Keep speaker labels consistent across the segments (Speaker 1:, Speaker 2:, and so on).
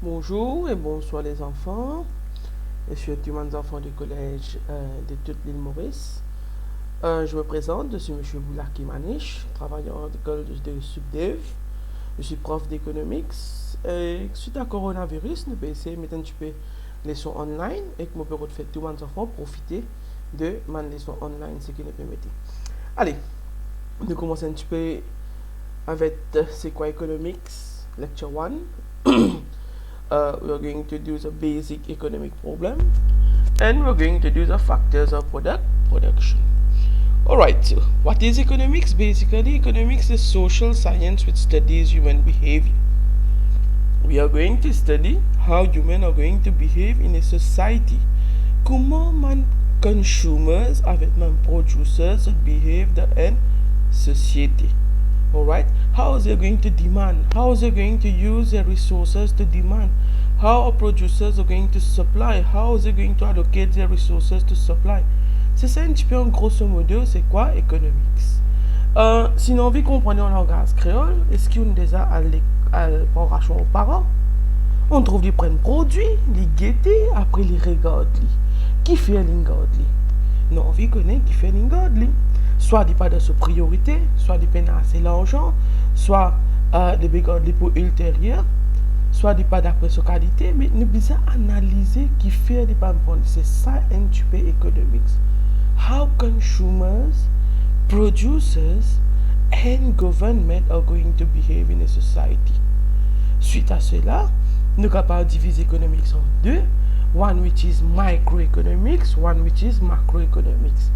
Speaker 1: Bonjour et bonsoir les enfants. Je suis les enfants du collège de toute l'île Maurice. Je me présente, je suis M. Boulaki Manish, travailleur de l'école de Subdev. Je suis prof d'économics. Et suite à coronavirus, nous pouvons essayer de mettre un petit peu leçons online et que nous pouvons faire tous les enfants profiter de ma leçon online, ce qui nous permet. Allez, nous commençons un petit peu avec c'est quoi economics, lecture 1. We're going to do the basic economic problem and we're going to do the factors of production. Alright, so what is economics? Basically, economics is social science which studies human behavior. We are going to study how humans are going to behave in a society. Comment man consumers avec man producers behave in society. Alright, how is they going to demand? How is they going to use their resources to demand? How are producers are going to supply? How is they going to allocate their resources to supply? C'est ça un petit peu en grosso modo, c'est quoi economics? Si nous envie comprendre en langage créole, est-ce qu'on déjà à l'époration aux parents? On trouve les prennent produits, les guetter, après les regardent. Qui fait l'ingodly? Nous envie connaître qui fait l'ingodly. Soit des pas de sa priorité, soit des peines assez l'argent, soit des regarder pour ultérieur, soit des pas d'après sa qualité, mais nous devons analyser qui fait des pas prendre. C'est ça un petit peu economics. How consumers, producers and government are going to behave in a society. Suite à cela, nous sommes capables de diviser economics en deux. One which is microeconomics, one which is macroeconomics.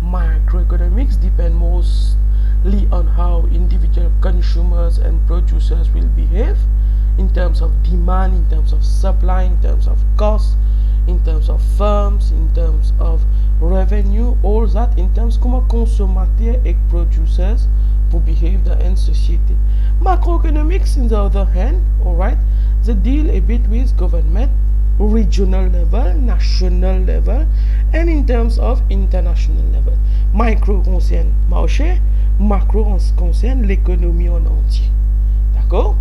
Speaker 1: Microeconomics depend mostly on how individual consumers and producers will behave in terms of demand, in terms of supply, in terms of cost, in terms of firms, in terms of revenue, all that in terms comment consommateurs et producers will behave in society. Macroeconomics, on the other hand, alright, they deal a bit with government, regional level, national level, and in terms of international level. Micro concerne marché, macro concerne l'économie en entier. D'accord?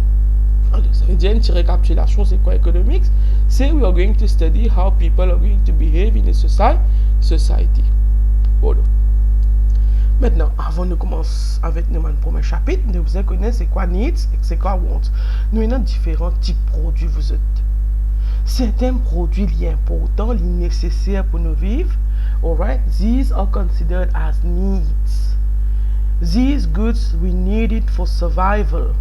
Speaker 1: Alors, ça veut dire une petite récapitulation, c'est quoi economics? C'est we are going to study how people are going to behave in a society. Voilà. Maintenant, avant de commencer avec notre premier chapitre, nous vous connaissez c'est quoi needs et c'est quoi wants. Nous avons différents types de produits vous êtes. Certains produits liés importants, les nécessaires pour nous vivre, alright, these are considered as needs. These goods we need it for survival,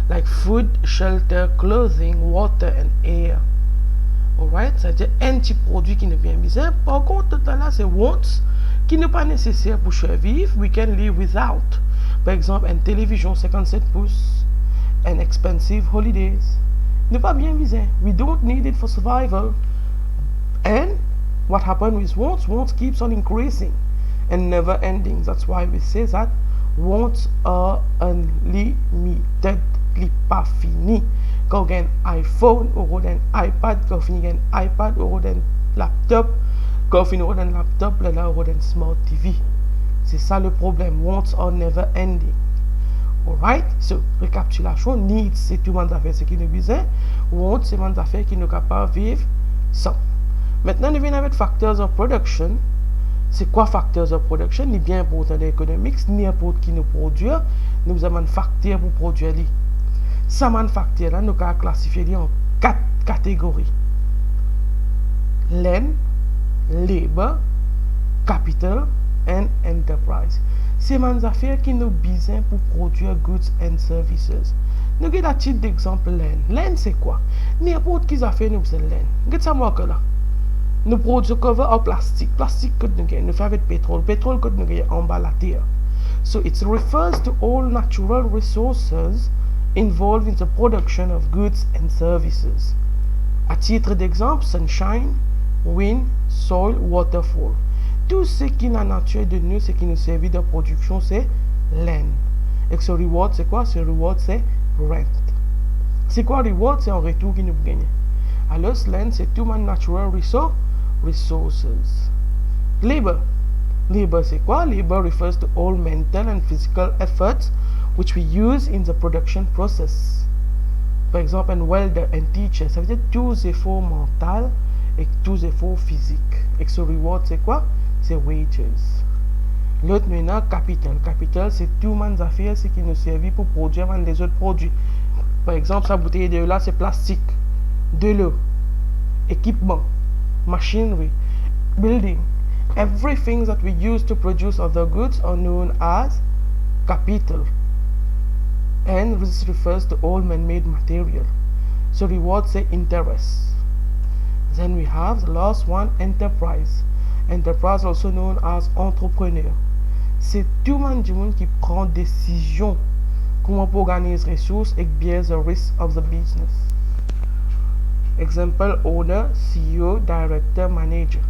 Speaker 1: like food, shelter, clothing, water and air. Alright, c'est-à-dire un petit produit qui n'est bien besoin. Par contre, tout là, c'est wants, qui n'est pas nécessaire pour survivre, we can live without. Par exemple, une télévision 57 pouces, and expensive holidays. Ne pas bien viser. We don't need it for survival. And what happened with wants? Wants keeps on increasing and never ending. That's why we say that wants are unlimited. Pas fini. Quand on a un iPhone, on a un iPad, quand on a un iPad, on a un laptop, quand on a un laptop, là, on a un smart TV. C'est ça le problème. Wants are never ending. Alright, so récapitulation, needs c'est tout le monde affaire ce qui nous besoin, wants c'est le monde affaire qui nous capable de vivre sans. Maintenant nous venons avec factors of production. C'est quoi factors of production? Ni bien important dans l'économics, ni importe qui nous produit, nous avons un facteur pour produire lui. Ça facteur là nous avons classifié en 4 catégories. Land, labor, capital and enterprise. C'est des affaires qui nous besoin pour produire goods and services. Nous avons un titre d'exemple land. Land c'est quoi? N'importe qui affaire nous besoin land. Regarde ça moi que là. Nous produisons cover en plastique. Plastique que nous gagnons. Nous faisons avec pétrole. Pétrole que nous gagnons en bas la terre. So it refers to all natural resources involved in the production of goods and services. À titre d'exemple, sunshine, wind, soil, waterfall. Tout ce qui est la nature de nous, ce qui nous servit de production, c'est land. Et ce reward, c'est quoi? Ce reward, c'est rent. C'est quoi reward? C'est un retour qui nous gagne. Alors, land, c'est tout man natural resources. Labor. Labor, c'est quoi? Labor refers to all mental and physical efforts which we use in the production process. par exemple, un welder, un teacher, ça veut dire tous les efforts mentaux et tous les efforts physiques. Et ce reward, c'est quoi? C'est wages. L'autre maintenant, capital. Capital, c'est tout le monde affaires qui nous servent pour produire les autres produits. Par exemple, sa bouteille de là, c'est plastique, de l'eau, équipement, machinery, building. Everything that we use to produce other goods are known as capital. And this refers to all man-made material. So reward say interest. Then we have the last one, enterprise. Enterprise also known as entrepreneur. C'est tout le monde qui prend décision comment pour organiser les ressources et bear the risk of the business. Exemple, owner, CEO, director, manager.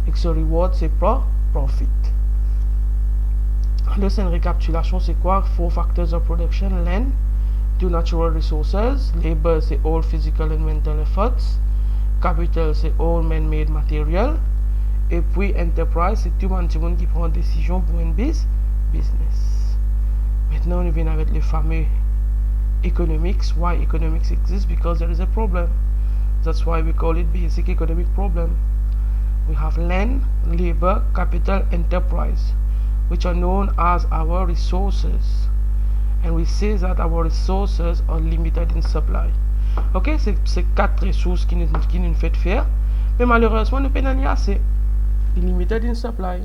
Speaker 1: Et ce reward, c'est profit. Là, c'est une récapitulation, c'est quoi? 4 factors of production: land, 2 natural resources, labor, c'est all physical and mental efforts, capital, c'est all man-made material, et puis enterprise, c'est tout le monde qui prend une décision pour une business. Maintenant, on vient avec les fameux economics. Why economics exists? Because there is a problem. That's why we call it basic economic problem. We have land, labor, capital, enterprise, which are known as our resources. And we say that our resources are limited in supply. Ok, c'est 4 ressources qui nous fait faire, mais malheureusement, nous n'avons pas assez. Limited in supply.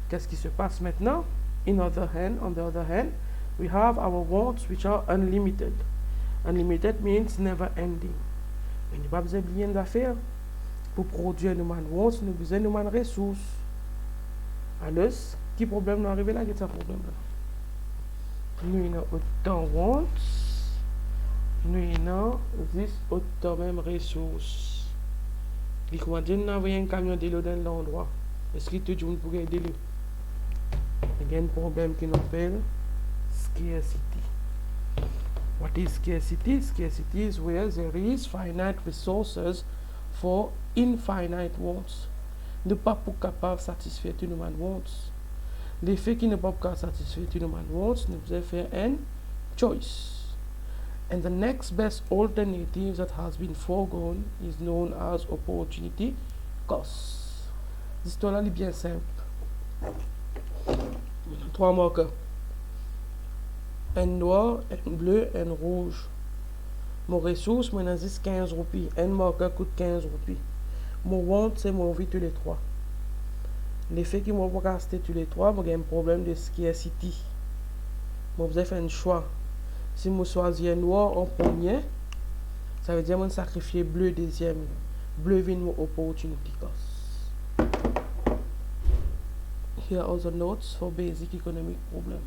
Speaker 1: Qu'est-ce qui se passe maintenant? On the other hand, we have our wants which are unlimited. Unlimited means never ending. Mais nous n'avons pas besoin de bien d'affaires. Pour produire nos wants, nous avons besoin de nos ressources. Alors, quel problème nous arrive là? Quel est ce problème-là? Nous avons autant wants, nous avons autant même ressources. Et comment dire, nous avons un camion de l'eau dans l'endroit. Est-ce que tout le monde pourrait aider? Il y a un problème qui nous appelle scarcity. What is scarcity? Scarcity is where there is finite resources for infinite wants. Nous ne sommes pas capables de satisfaire tous nos wants. L'effet qui ne peut pas satisfaire tous nos wants, nous devons faire une choice. And the next best alternative that has been foregone is known as opportunity cost. L'histoire est bien simple. 3 marqueurs. Un noir, un bleu, un rouge. Mon ressource, moi, j'en 15 roupies. Un marqueur coûte 15 roupies. Mon want, c'est mon vie tous les 3. L'effet qui m'a pas acheter tous les 3, j'ai un problème de scarcity. Moi, vous avez fait un choix. Si je choisis un noir en premier, ça veut dire que je sacrifier bleu deuxième. Bleu vient mon opportunity cost. Here are the notes for basic economic problem.